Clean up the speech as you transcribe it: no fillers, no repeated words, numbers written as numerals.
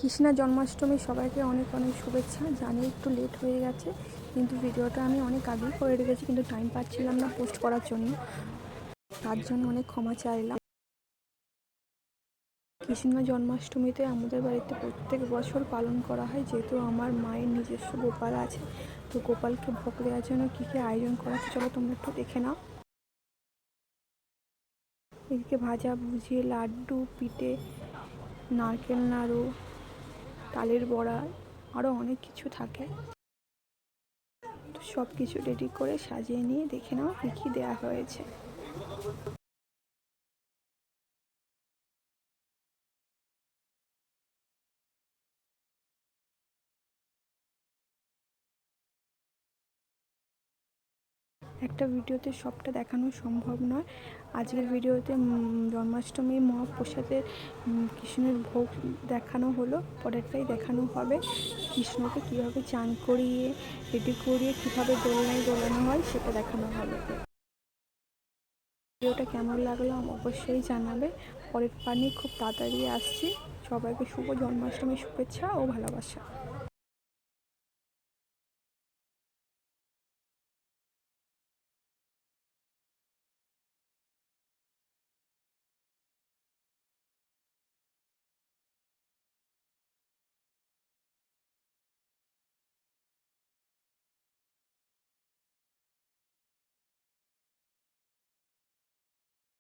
কৃষ্ণা জন্মাষ্টমী সবাইকে অনেক অনেক শুভেচ্ছা। জানি একটু লেট হয়ে গেছে, কিন্তু ভিডিওটা আমি অনেক আগেই করে রেখেছি, কিন্তু টাইম পাচ্ছিলাম না পোস্ট করার জন্য, তার জন্য অনেক ক্ষমা চাইলাম। কৃষ্ণ জন্মাষ্টমীতে আমাদের বাড়িতে প্রত্যেক বছর পালন করা হয়, যেহেতু আমার মায়ের নিজস্ব গোপাল আছে, তো গোপালকে ভোগ দেওয়ার জন্য কী কী আয়োজন করা হচ্ছে চলো তোমরা একটু দেখে নাও। এদিকে ভাজা ভুজি, লাড্ডু, পিঠে, নারকেল নাড়ু, তালের বড়া, আরও অনেক কিছু থাকে। তো সব কিছু রেডি করে সাজিয়ে নিয়ে দেখে নাও কী কী দেওয়া হয়েছে। একটা ভিডিওতে সবটা দেখানো সম্ভব নয়। আজকের ভিডিওতে জন্মাষ্টমী মহাপ্রসাদের কৃষ্ণের ভোগ দেখানো হলো, পরেরটাই দেখানো হবে কৃষ্ণকে কীভাবে চান করিয়ে রেডি করিয়ে কীভাবে দোলনায় দোলানো হয় সেটা দেখানো হবে। ভিডিওটা কেমন লাগলো অবশ্যই জানাবে। পরের পার নিয়ে খুব তাড়াতাড়ি আসছি। সবাইকে শুভ জন্মাষ্টমীর শুভেচ্ছা ও ভালোবাসা।